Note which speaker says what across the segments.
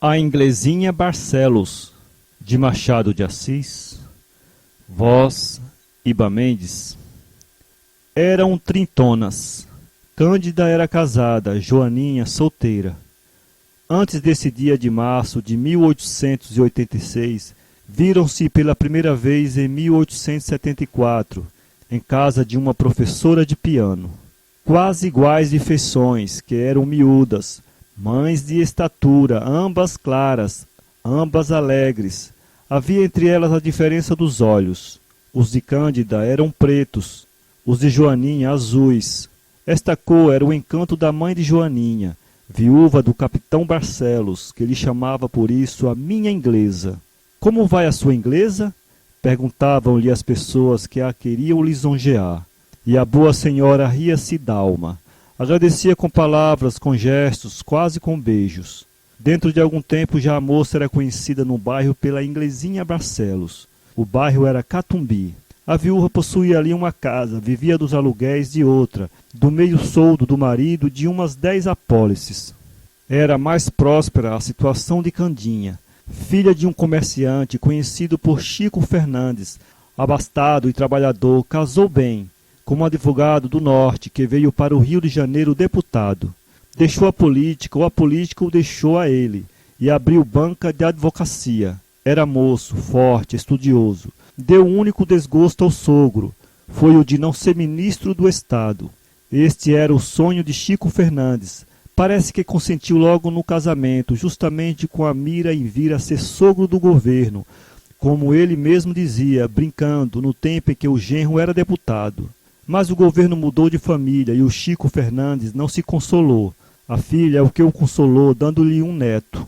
Speaker 1: A Inglesinha Barcelos, de Machado de Assis, voz Iba Mendes. Eram trintonas. Cândida era casada, Joaninha solteira. Antes desse dia de março de 1886, viram-se pela primeira vez em 1874, em casa de uma professora de piano. Quase iguais de feições, que eram miúdas, mães de estatura, ambas claras, ambas alegres. Havia entre elas a diferença dos olhos. Os de Cândida eram pretos, os de Joaninha azuis. Esta cor era o encanto da mãe de Joaninha, viúva do capitão Barcelos, que lhe chamava por isso a minha inglesa. Como vai a sua inglesa? Perguntavam-lhe as pessoas que a queriam lisonjear. E a boa senhora ria-se d'alma. Agradecia com palavras, com gestos, quase com beijos. Dentro de algum tempo já a moça era conhecida no bairro pela Inglesinha Barcelos. O bairro era Catumbi. A viúva possuía ali uma casa, vivia dos aluguéis de outra, do meio soldo do marido de umas 10 apólices. Era mais próspera a situação de Candinha, filha de um comerciante conhecido por Chico Fernandes, abastado e trabalhador, casou bem, com um advogado do norte que veio para o Rio de Janeiro deputado. Deixou a política, ou a política o deixou a ele, e abriu banca de advocacia. Era moço, forte, estudioso. Deu um único desgosto ao sogro, foi o de não ser ministro do Estado. Este era o sonho de Chico Fernandes. Parece que consentiu logo no casamento, justamente com a mira em vir a ser sogro do governo, como ele mesmo dizia, brincando, no tempo em que o genro era deputado. Mas o governo mudou de família e o Chico Fernandes não se consolou. A filha é o que o consolou, dando-lhe um neto.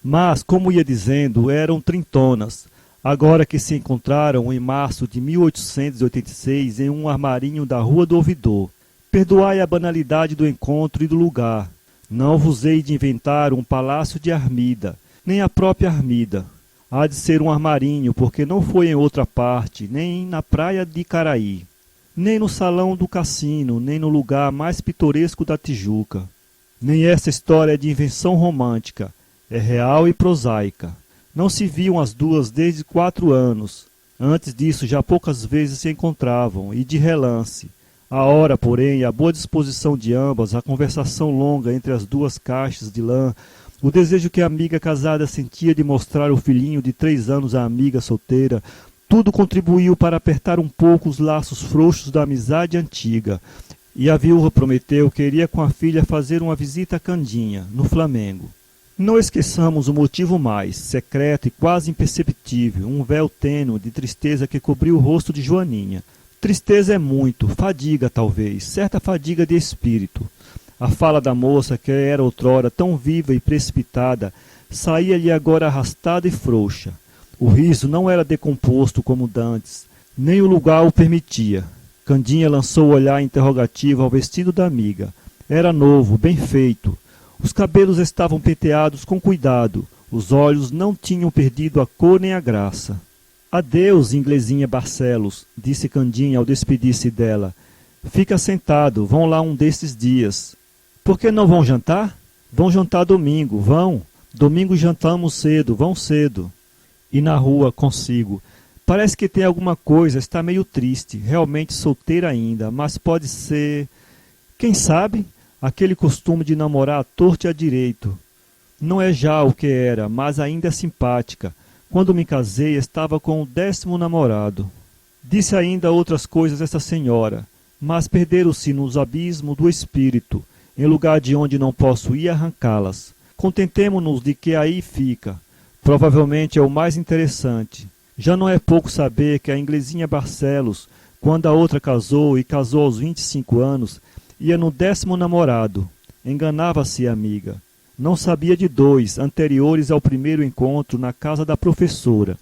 Speaker 1: Mas, como ia dizendo, eram trintonas, agora que se encontraram em março de 1886 em um armarinho da Rua do Ouvidor. Perdoai a banalidade do encontro e do lugar. Não vos hei de inventar um palácio de Armida, nem a própria Armida. Há de ser um armarinho, porque não foi em outra parte, nem na praia de Caraí, nem no salão do cassino, nem no lugar mais pitoresco da Tijuca. Nem essa história é de invenção romântica, é real e prosaica. Não se viam as duas desde 4 anos. Antes disso já poucas vezes se encontravam, e de relance. A hora, porém, a boa disposição de ambas, a conversação longa entre as duas caixas de lã, o desejo que a amiga casada sentia de mostrar o filhinho de 3 anos à amiga solteira, tudo contribuiu para apertar um pouco os laços frouxos da amizade antiga. E a viúva prometeu que iria com a filha fazer uma visita a Candinha, no Flamengo. Não esqueçamos o motivo mais, secreto e quase imperceptível, um véu tênue de tristeza que cobriu o rosto de Joaninha. Tristeza é muito, fadiga talvez, certa fadiga de espírito. A fala da moça, que era outrora tão viva e precipitada, saía-lhe agora arrastada e frouxa. O riso não era decomposto como dantes, nem o lugar o permitia. Candinha lançou o olhar interrogativo ao vestido da amiga. Era novo, bem feito. Os cabelos estavam penteados com cuidado, os olhos não tinham perdido a cor nem a graça. Adeus, Inglesinha Barcelos, disse Candinha ao despedir-se dela. Fica sentado, vão lá um destes dias. Por que não vão jantar? Vão jantar domingo, vão. Domingo jantamos cedo, vão cedo. E na rua, consigo. Parece que tem alguma coisa, está meio triste, realmente solteira ainda, mas pode ser... Quem sabe? Aquele costume de namorar à torto e à direito. Não é já o que era, mas ainda é simpática. Quando me casei, estava com o 10º namorado. Disse ainda outras coisas essa senhora, mas perderam-se nos abismos do espírito, em lugar de onde não posso ir arrancá-las. Contentemo-nos de que aí fica. Provavelmente é o mais interessante. Já não é pouco saber que a Inglesinha Barcelos, quando a outra casou e casou aos 25 anos, ia no 10º namorado. Enganava-se a amiga. Não sabia de 2, anteriores ao primeiro encontro na casa da professora.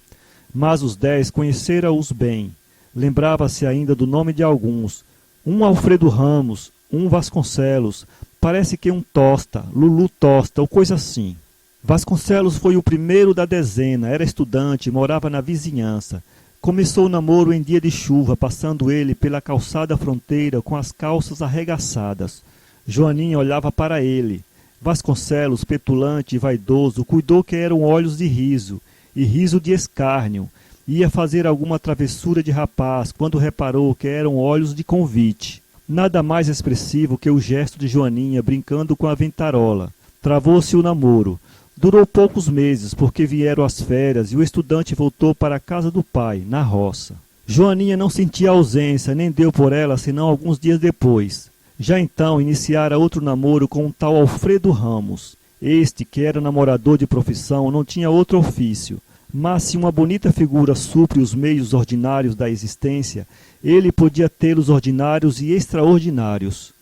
Speaker 1: Mas os 10 conhecera-os bem. Lembrava-se ainda do nome de alguns. Um Alfredo Ramos, um Vasconcelos, parece que um Tosta, Lulu Tosta, ou coisa assim. Vasconcelos foi o primeiro da dezena, era estudante, morava na vizinhança. Começou o namoro em dia de chuva, passando ele pela calçada fronteira com as calças arregaçadas. Joaninha olhava para ele. Vasconcelos, petulante e vaidoso, cuidou que eram olhos de riso, e riso de escárnio. Ia fazer alguma travessura de rapaz, quando reparou que eram olhos de convite. Nada mais expressivo que o gesto de Joaninha brincando com a ventarola. Travou-se o namoro. Durou poucos meses, porque vieram as férias e o estudante voltou para a casa do pai, na roça. Joaninha não sentia ausência, nem deu por ela senão alguns dias depois. Já então iniciara outro namoro com um tal Alfredo Ramos. Este, que era namorador de profissão, não tinha outro ofício. Mas se uma bonita figura supre os meios ordinários da existência, ele podia tê-los ordinários e extraordinários.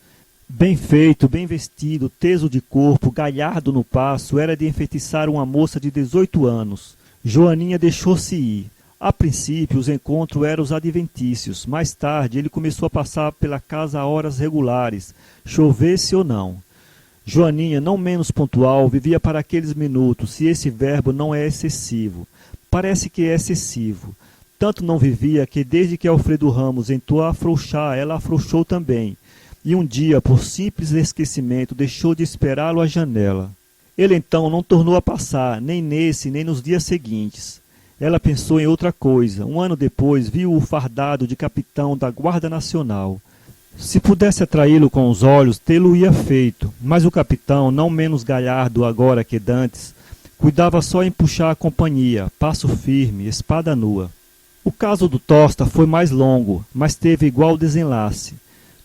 Speaker 1: Bem feito, bem vestido, teso de corpo, galhardo no passo, era de enfeitiçar uma moça de 18 anos. Joaninha deixou-se ir. A princípio, os encontros eram os adventícios. Mais tarde, ele começou a passar pela casa a horas regulares, chovesse ou não. Joaninha, não menos pontual, vivia para aqueles minutos, se esse verbo não é excessivo. Parece que é excessivo. Tanto não vivia que, desde que Alfredo Ramos entrou a afrouxar, ela afrouxou também. E um dia, por simples esquecimento, deixou de esperá-lo à janela. Ele então não tornou a passar, nem nesse, nem nos dias seguintes. Ela pensou em outra coisa. Um ano depois, viu-o fardado de capitão da Guarda Nacional. Se pudesse atraí-lo com os olhos, tê-lo-ia feito, mas o capitão, não menos galhardo agora que dantes, cuidava só em puxar a companhia, passo firme, espada nua. O caso do Tosta foi mais longo, mas teve igual desenlace.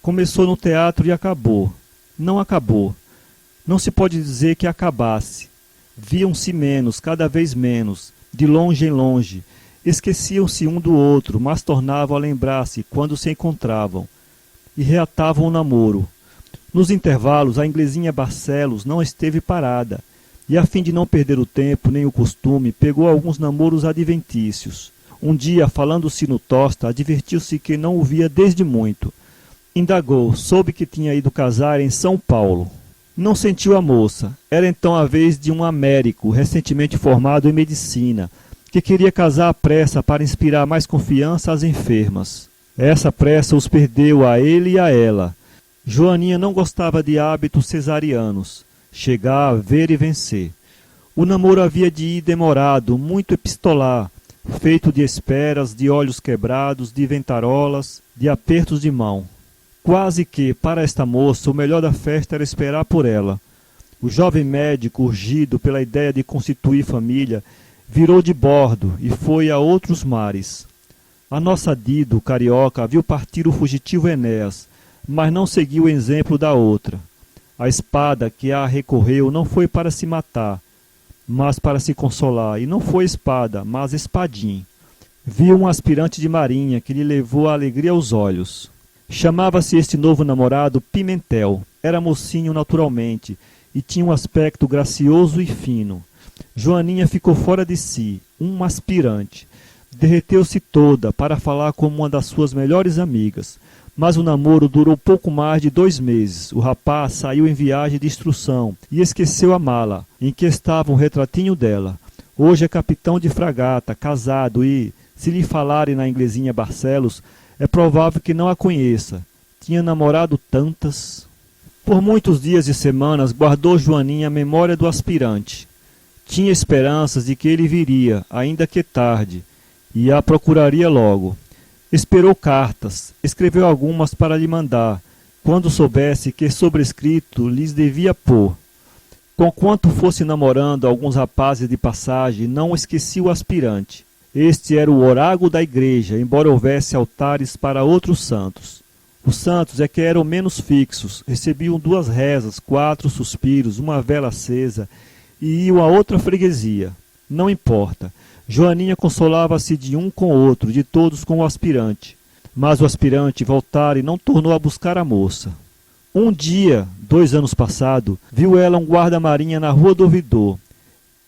Speaker 1: Começou no teatro e acabou. Não acabou. Não se pode dizer que acabasse. Viam-se menos, cada vez menos, de longe em longe. Esqueciam-se um do outro, mas tornavam a lembrar-se quando se encontravam. E reatavam o namoro. Nos intervalos, a inglesinha Barcelos não esteve parada, e a fim de não perder o tempo nem o costume, pegou alguns namoros adventícios. Um dia, falando-se no Tosta, advertiu-se que não o via desde muito. Indagou, soube que tinha ido casar em São Paulo. Não sentiu a moça. Era então a vez de um Américo, recentemente formado em medicina, que queria casar à pressa para inspirar mais confiança às enfermas. Essa pressa os perdeu a ele e a ela. Joaninha não gostava de hábitos cesarianos, chegar, ver e vencer. O namoro havia de ir demorado, muito epistolar, feito de esperas, de olhos quebrados, de ventarolas, de apertos de mão. Quase que, para esta moça, o melhor da festa era esperar por ela. O jovem médico, urgido pela ideia de constituir família, virou de bordo e foi a outros mares. A nossa Dido, carioca, viu partir o fugitivo Enéas, mas não seguiu o exemplo da outra. A espada que a recorreu não foi para se matar, mas para se consolar, e não foi espada, mas espadim. Viu um aspirante de marinha que lhe levou a alegria aos olhos. Chamava-se este novo namorado Pimentel. Era mocinho naturalmente, e tinha um aspecto gracioso e fino. Joaninha ficou fora de si, um aspirante. Derreteu-se toda para falar como uma das suas melhores amigas, mas o namoro durou pouco mais de 2 meses. O rapaz saiu em viagem de instrução e esqueceu a mala, em que estava um retratinho dela. Hoje é capitão de fragata, casado e, se lhe falarem na inglesinha Barcelos, é provável que não a conheça. Tinha namorado tantas. Por muitos dias e semanas guardou Joaninha a memória do aspirante. Tinha esperanças de que ele viria, ainda que tarde, e a procuraria logo. Esperou cartas, escreveu algumas para lhe mandar, quando soubesse que sobrescrito lhes devia pôr. Conquanto fosse namorando alguns rapazes de passagem, não esquecia o aspirante. Este era o oráculo da igreja, embora houvesse altares para outros santos. Os santos é que eram menos fixos, recebiam 2 rezas, 4 suspiros, uma vela acesa, e iam a outra freguesia. Não importa. Joaninha consolava-se de um com o outro, de todos com o aspirante. Mas o aspirante voltara e não tornou a buscar a moça. Um dia, 2 anos passado, viu ela um guarda-marinha na rua do ouvidor.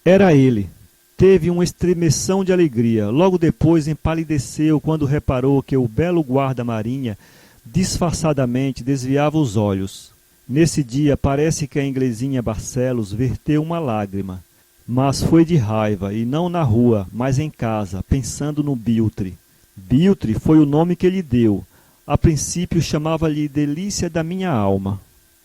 Speaker 1: Era ele. Teve uma estremeção de alegria. Logo depois empalideceu quando reparou que o belo guarda-marinha disfarçadamente desviava os olhos. Nesse dia parece que a inglesinha Barcelos verteu uma lágrima. Mas foi de raiva, e não na rua, mas em casa, pensando no Biltre. Biltre foi o nome que lhe deu. A princípio chamava-lhe Delícia da minha alma.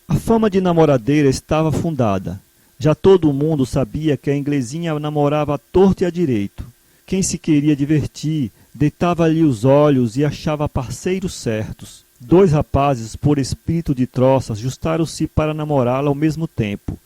Speaker 1: A fama de namoradeira estava fundada. Já todo mundo sabia que a inglesinha namorava à torto e à direito. Quem se queria divertir, deitava-lhe os olhos e achava parceiros certos. 2 rapazes, por espírito de troça, ajustaram-se para namorá-la ao mesmo tempo,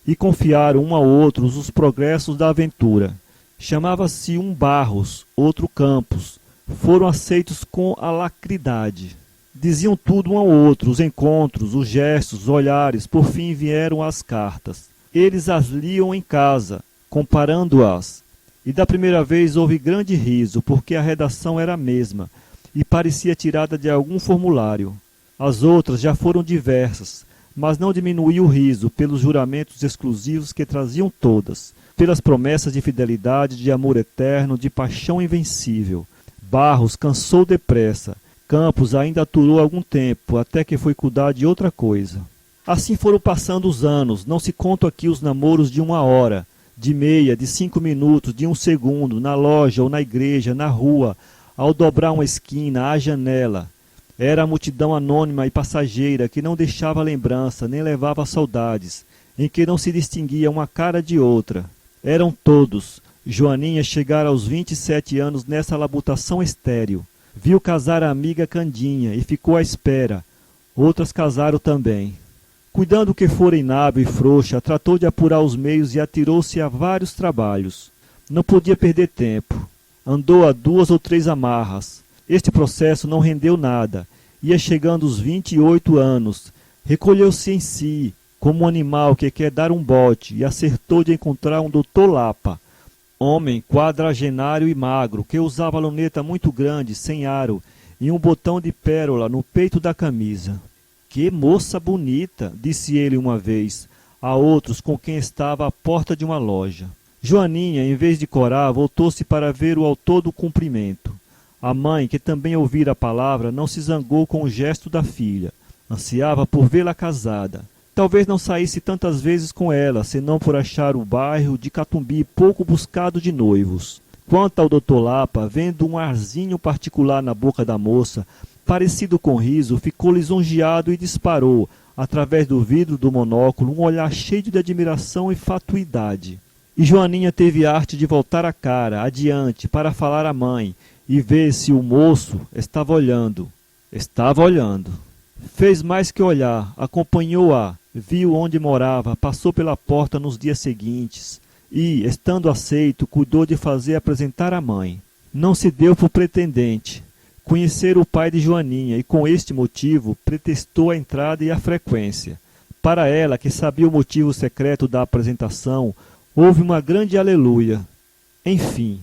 Speaker 1: e confiaram um ao outro os progressos da aventura. Chamava-se um Barros, outro Campos. Foram aceitos com alacridade. Diziam tudo um ao outro, os encontros, os gestos, os olhares, por fim vieram as cartas. Eles as liam em casa, comparando-as. E da primeira vez houve grande riso, porque a redação era a mesma, e parecia tirada de algum formulário. As outras já foram diversas, mas não diminuiu o riso pelos juramentos exclusivos que traziam todas, pelas promessas de fidelidade, de amor eterno, de paixão invencível. Barros cansou depressa. Campos ainda aturou algum tempo, até que foi cuidar de outra coisa. Assim foram passando os anos, não se contam aqui os namoros de 1 hora, de meia, de 5 minutos, de 1 segundo, na loja ou na igreja, na rua, ao dobrar uma esquina, à janela. Era a multidão anônima e passageira que não deixava lembrança, nem levava saudades, em que não se distinguia uma cara de outra. Eram todos. Joaninha chegara aos 27 anos nessa labutação estéril. Viu casar a amiga Candinha e ficou à espera. Outras casaram também. Cuidando que fora inábil e frouxa, tratou de apurar os meios e atirou-se a vários trabalhos. Não podia perder tempo. Andou a 2 ou 3 amarras. Este processo não rendeu nada. Ia chegando os 28 anos. Recolheu-se em si, como um animal que quer dar um bote, e acertou de encontrar um doutor Lapa. Homem quadragenário e magro, que usava luneta muito grande, sem aro, e um botão de pérola no peito da camisa. Que moça bonita, disse ele uma vez a outros com quem estava à porta de uma loja. Joaninha, em vez de corar, voltou-se para ver o autor do cumprimento. A mãe, que também ouvira a palavra, não se zangou com o gesto da filha. Ansiava por vê-la casada. Talvez não saísse tantas vezes com ela, senão por achar o bairro de Catumbi pouco buscado de noivos. Quanto ao doutor Lapa, vendo um arzinho particular na boca da moça, parecido com riso, ficou lisonjeado e disparou, através do vidro do monóculo, um olhar cheio de admiração e fatuidade. E Joaninha teve arte de voltar a cara, adiante, para falar à mãe, e ver se o moço estava olhando. Estava olhando. Fez mais que olhar, acompanhou-a, viu onde morava, passou pela porta nos dias seguintes e, estando aceito, cuidou de fazer apresentar a mãe. Não se deu por pretendente. Conhecer o pai de Joaninha e, com este motivo, pretextou a entrada e a frequência. Para ela, que sabia o motivo secreto da apresentação, houve uma grande aleluia. Enfim,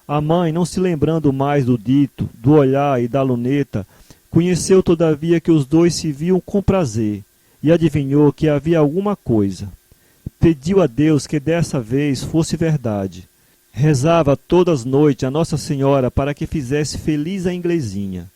Speaker 1: a mãe, não se lembrando mais do dito, do olhar e da luneta, conheceu todavia que os dois se viam com prazer e adivinhou que havia alguma coisa. Pediu a Deus que dessa vez fosse verdade. Rezava todas as noites a Nossa Senhora para que fizesse feliz a inglesinha.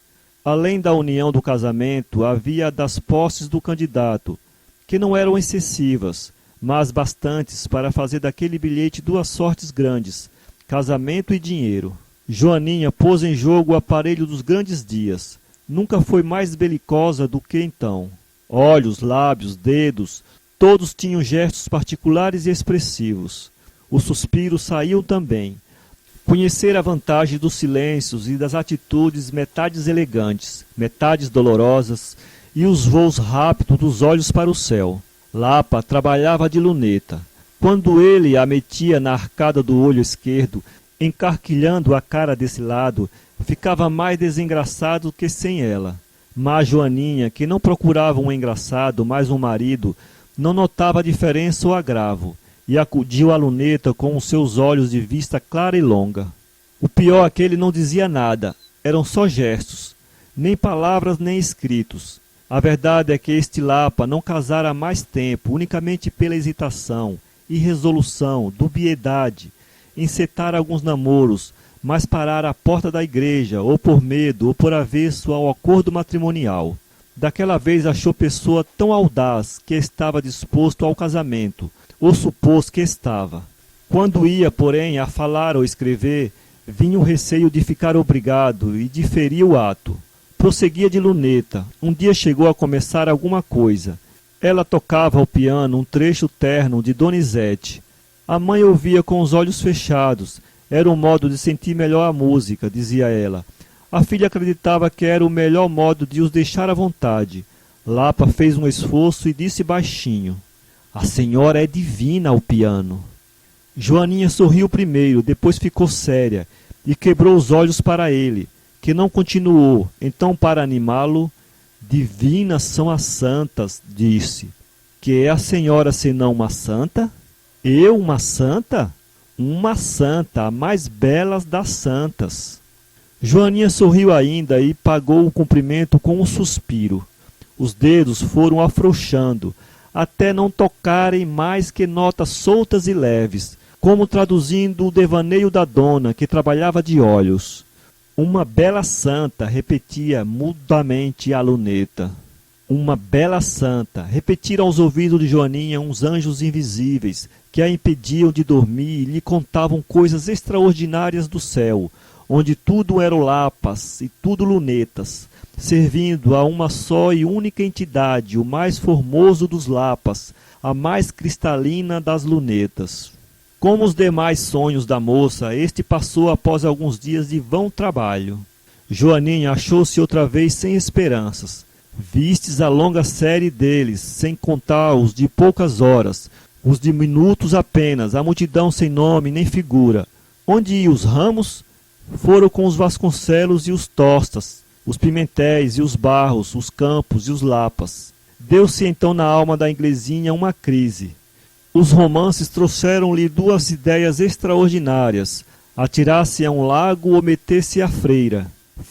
Speaker 1: Além da união do casamento, havia a das posses do candidato, que não eram excessivas, mas bastantes para fazer daquele bilhete 2 sortes grandes, casamento e dinheiro. Joaninha pôs em jogo o aparelho dos grandes dias. Nunca foi mais belicosa do que então. Olhos, lábios, dedos, todos tinham gestos particulares e expressivos. Os suspiros saíam também. Conhecer a vantagem dos silêncios e das atitudes metades elegantes, metades dolorosas, e os voos rápidos dos olhos para o céu. Lapa trabalhava de luneta. Quando ele a metia na arcada do olho esquerdo, encarquilhando a cara desse lado, ficava mais desengraçado que sem ela. Mas Joaninha, que não procurava um engraçado, mas um marido, não notava a diferença ou agravo, e acudiu à luneta com os seus olhos de vista clara e longa. O pior é que ele não dizia nada, eram só gestos, nem palavras nem escritos. A verdade é que este Lapa não casara há mais tempo, unicamente pela hesitação, irresolução, dubiedade, encetar alguns namoros, mas parar à porta da igreja, ou por medo, ou por avesso ao acordo matrimonial. Daquela vez achou pessoa tão audaz que estava disposto ao casamento, ou supôs que estava. Quando ia, porém, a falar ou escrever, vinha o receio de ficar obrigado e diferia o ato. Prosseguia de luneta. Um dia chegou a começar alguma coisa, Ela tocava ao piano um trecho terno de Donizete. A mãe ouvia com os olhos fechados. Era um modo de sentir melhor a música, dizia ela. A filha acreditava que era o melhor modo de os deixar à vontade. Lapa fez um esforço e disse baixinho: "A senhora é divina ao piano." Joaninha sorriu primeiro, depois ficou séria e quebrou os olhos para ele, que não continuou. Então, para animá-lo: "Divinas são as santas", disse. "Que é a senhora senão uma santa?" "Eu uma santa?" "Uma santa, a mais bela das santas." Joaninha sorriu ainda e pagou o cumprimento com um suspiro. Os dedos foram afrouxando, até não tocarem mais que notas soltas e leves, como traduzindo o devaneio da dona, que trabalhava de olhos. "Uma bela santa", repetia mudamente a luneta. "Uma bela santa", repetiram aos ouvidos de Joaninha uns anjos invisíveis, que a impediam de dormir e lhe contavam coisas extraordinárias do céu, onde tudo eram lapas e tudo lunetas, servindo a uma só e única entidade, o mais formoso dos lapas, a mais cristalina das lunetas. Como os demais sonhos da moça, este passou após alguns dias de vão trabalho. Joaninha achou-se outra vez sem esperanças. Vistes a longa série deles, sem contar os de poucas horas, os de minutos apenas, a multidão sem nome nem figura. Onde iam os Ramos? Foram com os Vasconcelos e os Tostas, os Pimentéis e os Barros, os Campos e os Lapas. Deu-se então na alma da inglesinha uma crise. Os romances trouxeram-lhe duas ideias extraordinárias: atirar-se a um lago ou meter-se à freira.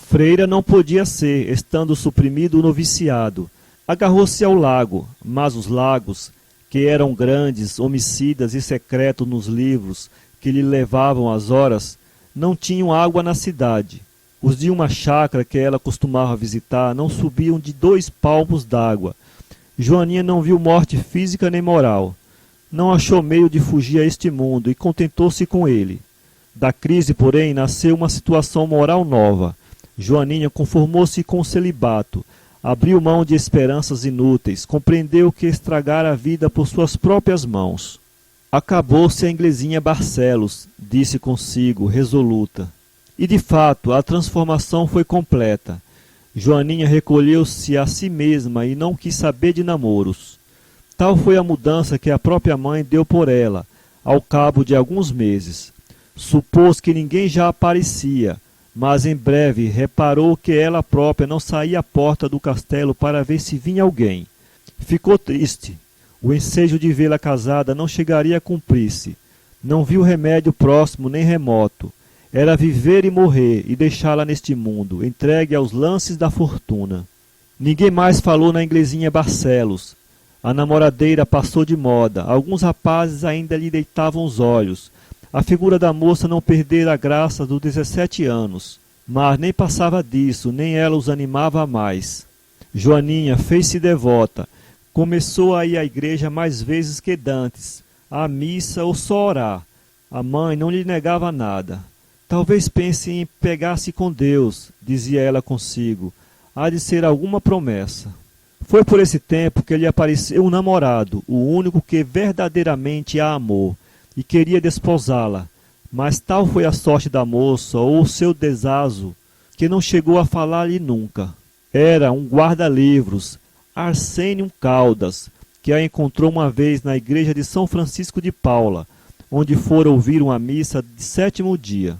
Speaker 1: Freira não podia ser, estando suprimido o noviciado. Agarrou-se ao lago, mas os lagos, que eram grandes, homicidas e secretos nos livros que lhe levavam as horas, não tinham água na cidade. Os de uma chácara que ela costumava visitar não subiam de 2 palmos d'água. Joaninha não viu morte física nem moral. Não achou meio de fugir a este mundo e contentou-se com ele. Da crise, porém, nasceu uma situação moral nova. Joaninha conformou-se com o celibato, abriu mão de esperanças inúteis, compreendeu que estragara a vida por suas próprias mãos. "Acabou-se a inglesinha Barcelos", disse consigo, resoluta. E de fato, a transformação foi completa. Joaninha recolheu-se a si mesma e não quis saber de namoros. Tal foi a mudança que a própria mãe deu por ela, ao cabo de alguns meses. Supôs que ninguém já aparecia, mas em breve reparou que ela própria não saía à porta do castelo para ver se vinha alguém. Ficou triste. O ensejo de vê-la casada não chegaria a cumprir-se. Não viu remédio próximo nem remoto. Era viver e morrer e deixá-la neste mundo, entregue aos lances da fortuna. Ninguém mais falou na inglesinha Barcelos. A namoradeira passou de moda. Alguns rapazes ainda lhe deitavam os olhos. A figura da moça não perdera a graça dos 17 anos, mas nem passava disso, nem ela os animava mais. Joaninha fez-se devota. Começou a ir à igreja mais vezes que dantes, à missa ou só orar. A mãe não lhe negava nada. "Talvez pense em pegar-se com Deus", dizia ela consigo. "Há de ser alguma promessa." Foi por esse tempo que lhe apareceu um namorado, o único que verdadeiramente a amou, e queria desposá-la. Mas tal foi a sorte da moça, ou o seu desazo, que não chegou a falar-lhe nunca. Era um guarda-livros, Arsênio Caldas, que a encontrou uma vez na igreja de São Francisco de Paula, onde fora ouvir uma missa de 7º dia.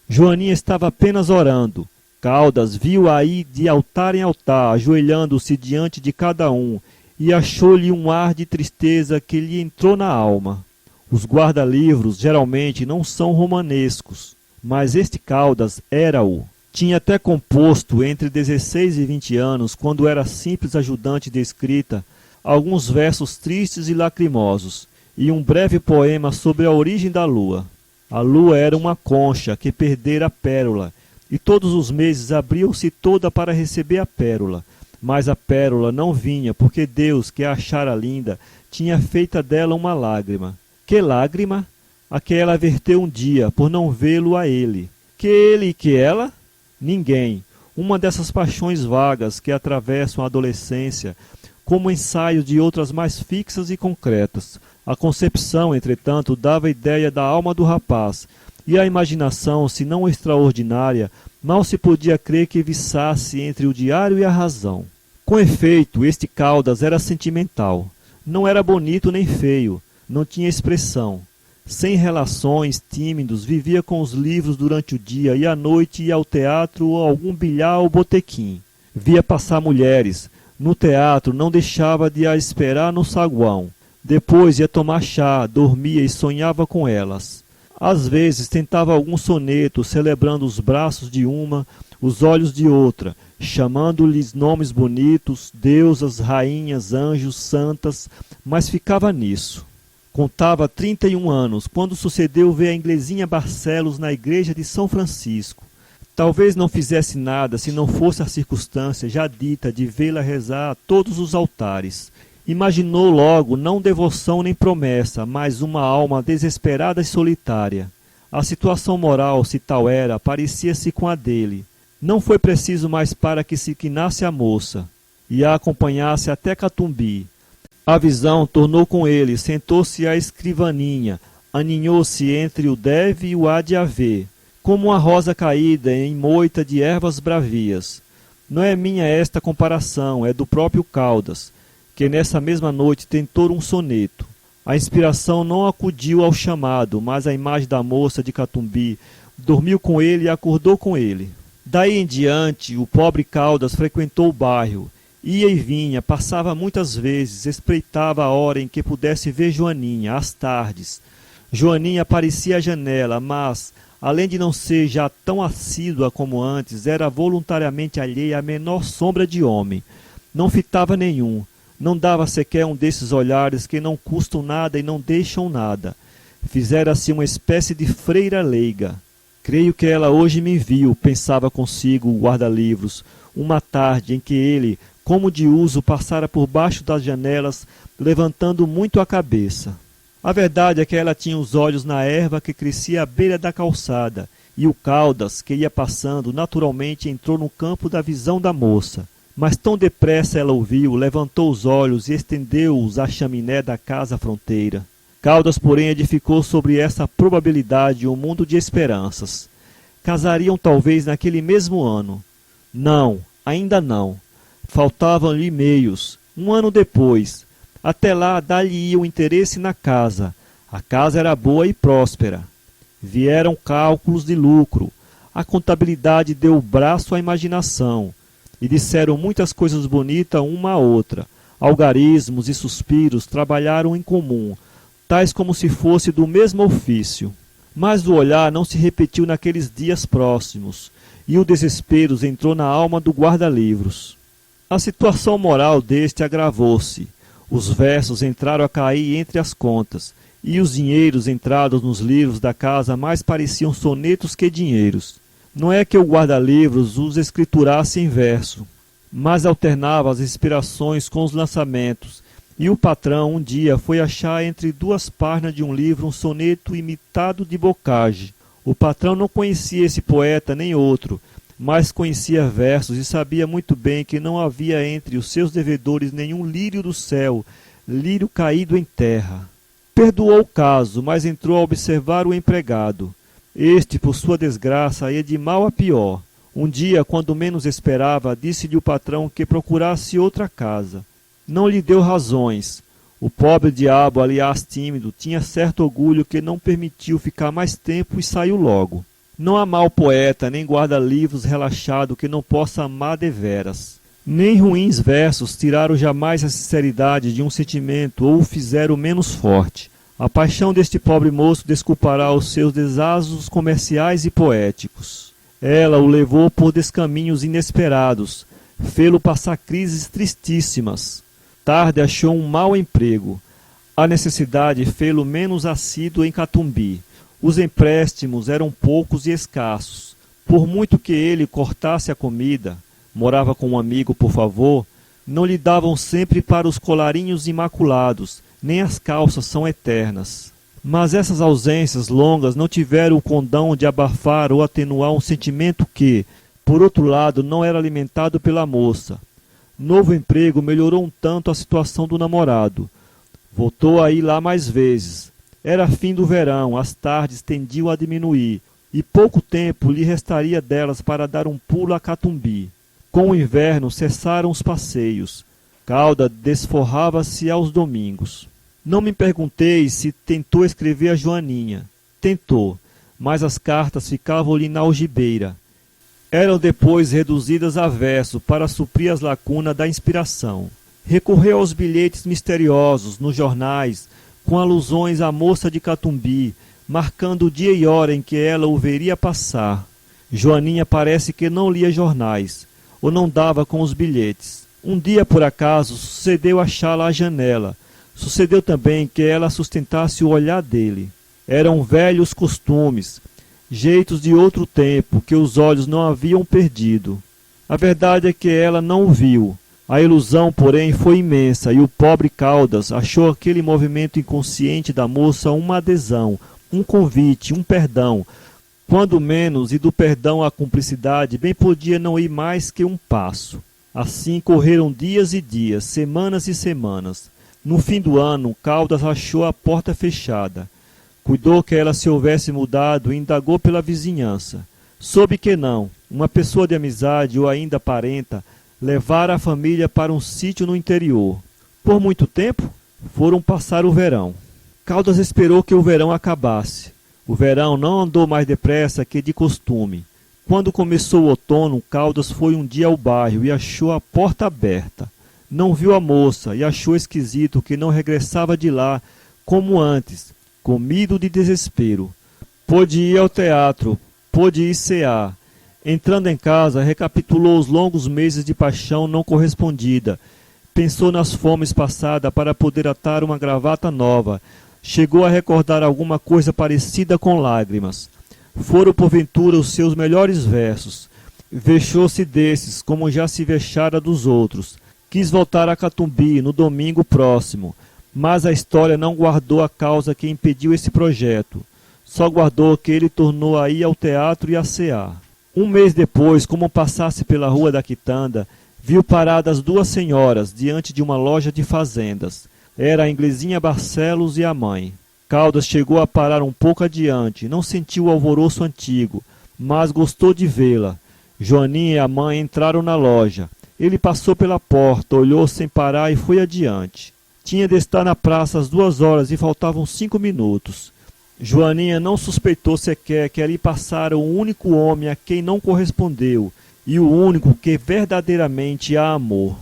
Speaker 1: Joaninha estava apenas orando. Caldas viu-a ir de altar em altar, ajoelhando-se diante de cada um, e achou-lhe um ar de tristeza que lhe entrou na alma. Os guarda-livros geralmente não são romanescos, mas este Caldas era-o. Tinha até composto, entre 16 e 20 anos, quando era simples ajudante de escrita, alguns versos tristes e lacrimosos, e um breve poema sobre a origem da lua. A lua era uma concha que perdera a pérola, e todos os meses abriu-se toda para receber a pérola, mas a pérola não vinha, porque Deus, que a achara linda, tinha feita dela uma lágrima. Que lágrima? A que ela verteu um dia, por não vê-lo a ele. Que ele e que ela? Ninguém. Uma dessas paixões vagas que atravessam a adolescência, como ensaio de outras mais fixas e concretas. A concepção, entretanto, dava ideia da alma do rapaz, e a imaginação, se não extraordinária, mal se podia crer que viçasse entre o diário e a razão. Com efeito, este Caldas era sentimental. Não era bonito nem feio, não tinha expressão. Sem relações, tímidos, vivia com os livros durante o dia e à noite ia ao teatro ou a algum bilhar ou botequim. Via passar mulheres. No teatro não deixava de a esperar no saguão. Depois ia tomar chá, dormia e sonhava com elas. Às vezes tentava algum soneto, celebrando os braços de uma, os olhos de outra, chamando-lhes nomes bonitos, deusas, rainhas, anjos, santas, mas ficava nisso. Contava 31 anos, quando sucedeu ver a inglesinha Barcelos na igreja de São Francisco. Talvez não fizesse nada se não fosse a circunstância já dita de vê-la rezar a todos os altares. Imaginou logo não devoção nem promessa, mas uma alma desesperada e solitária. A situação moral, se tal era, parecia-se com a dele. Não foi preciso mais para que se quinasse a moça e a acompanhasse até Catumbi. A visão tornou com ele, sentou-se à escrivaninha, aninhou-se entre o deve e o há de haver, como uma rosa caída em moita de ervas bravias. Não é minha esta comparação, é do próprio Caldas, que nessa mesma noite tentou um soneto. A inspiração não acudiu ao chamado, mas a imagem da moça de Catumbi dormiu com ele e acordou com ele. Daí em diante, o pobre Caldas frequentou o bairro, ia e vinha, passava muitas vezes, espreitava a hora em que pudesse ver Joaninha, às tardes. Joaninha aparecia à janela, mas, além de não ser já tão assídua como antes, era voluntariamente alheia à menor sombra de homem. Não fitava nenhum, não dava sequer um desses olhares que não custam nada e não deixam nada. Fizera-se uma espécie de freira leiga. Creio que ela hoje me viu, pensava consigo o guarda-livros, uma tarde em que ele, como de uso, passara por baixo das janelas, levantando muito a cabeça. A verdade é que ela tinha os olhos na erva que crescia à beira da calçada, e o Caldas, que ia passando, naturalmente entrou no campo da visão da moça. Mas tão depressa ela o viu, levantou os olhos e estendeu-os à chaminé da casa fronteira. Caldas, porém, edificou sobre essa probabilidade um mundo de esperanças. Casariam talvez naquele mesmo ano. Não, ainda não. Faltavam-lhe meios. Um ano depois. Até lá dar-lhe-ia o interesse na casa. A casa era boa e próspera. Vieram cálculos de lucro. A contabilidade deu o braço à imaginação. E disseram muitas coisas bonitas uma à outra. Algarismos e suspiros trabalharam em comum, tais como se fosse do mesmo ofício. Mas o olhar não se repetiu naqueles dias próximos, e o desespero entrou na alma do guarda-livros. A situação moral deste agravou-se. Os versos entraram a cair entre as contas, e os dinheiros entrados nos livros da casa mais pareciam sonetos que dinheiros. Não é que o guarda-livros os escriturasse em verso, mas alternava as inspirações com os lançamentos, e o patrão um dia foi achar entre duas páginas de um livro um soneto imitado de Bocage. O patrão não conhecia esse poeta nem outro, mas conhecia versos e sabia muito bem que não havia entre os seus devedores nenhum lírio do céu, lírio caído em terra. Perdoou o caso, mas entrou a observar o empregado. Este, por sua desgraça, ia de mal a pior. Um dia, quando menos esperava, disse-lhe o patrão que procurasse outra casa. Não lhe deu razões. O pobre diabo, aliás tímido, tinha certo orgulho que não permitiu ficar mais tempo e saiu logo. Não há mau poeta, nem guarda-livros relaxado que não possa amar deveras. Nem ruins versos tiraram jamais a sinceridade de um sentimento ou o fizeram menos forte. A paixão deste pobre moço desculpará os seus desasos comerciais e poéticos. Ela o levou por descaminhos inesperados, fê-lo passar crises tristíssimas. Tarde achou um mau emprego. A necessidade fê-lo menos assíduo em Catumbi. Os empréstimos eram poucos e escassos. Por muito que ele cortasse a comida, morava com um amigo por favor, não lhe davam sempre para os colarinhos imaculados, nem as calças são eternas. Mas essas ausências longas não tiveram o condão de abafar ou atenuar um sentimento que, por outro lado, não era alimentado pela moça. Novo emprego melhorou um tanto a situação do namorado. Voltou a ir lá mais vezes. Era fim do verão, as tardes tendiam a diminuir, e pouco tempo lhe restaria delas para dar um pulo a Catumbi. Com o inverno cessaram os passeios. Caldas desforrava-se aos domingos. Não me pergunteis se tentou escrever a Joaninha. Tentou, mas as cartas ficavam-lhe na algibeira. Eram depois reduzidas a verso para suprir as lacunas da inspiração. Recorreu aos bilhetes misteriosos nos jornais, com alusões à moça de Catumbi, marcando o dia e hora em que ela o veria passar. Joaninha parece que não lia jornais, ou não dava com os bilhetes. Um dia, por acaso, sucedeu achá-la à janela. Sucedeu também que ela sustentasse o olhar dele. Eram velhos costumes, jeitos de outro tempo que os olhos não haviam perdido. A verdade é que ela não o viu. A ilusão, porém, foi imensa e o pobre Caldas achou aquele movimento inconsciente da moça uma adesão, um convite, um perdão. Quando menos, e do perdão à cumplicidade, bem podia não ir mais que um passo. Assim correram dias e dias, semanas e semanas. No fim do ano, Caldas achou a porta fechada. Cuidou que ela se houvesse mudado e indagou pela vizinhança. Soube que não, uma pessoa de amizade ou ainda parenta levara a família para um sítio no interior. Por muito tempo, foram passar o verão. Caldas esperou que o verão acabasse. O verão não andou mais depressa que de costume. Quando começou o outono, Caldas foi um dia ao bairro e achou a porta aberta. Não viu a moça e achou esquisito que não regressava de lá como antes, comido de desespero. Pôde ir ao teatro, pôde ir cear. Entrando em casa, recapitulou os longos meses de paixão não correspondida. Pensou nas fomes passadas para poder atar uma gravata nova. Chegou a recordar alguma coisa parecida com lágrimas. Foram porventura os seus melhores versos. Vexou-se desses, como já se vexara dos outros. Quis voltar a Catumbi no domingo próximo, mas a história não guardou a causa que impediu esse projeto. Só guardou que ele tornou a ir ao teatro e a cear. Um mês depois, como passasse pela rua da Quitanda, viu paradas duas senhoras diante de uma loja de fazendas. Era a inglesinha Barcelos e a mãe. Caldas chegou a parar um pouco adiante, não sentiu o alvoroço antigo, mas gostou de vê-la. Joaninha e a mãe entraram na loja. Ele passou pela porta, olhou sem parar e foi adiante. Tinha de estar na praça às 2 horas e faltavam 5 minutos. Joaninha não suspeitou sequer que ali passara o único homem a quem não correspondeu e o único que verdadeiramente a amou.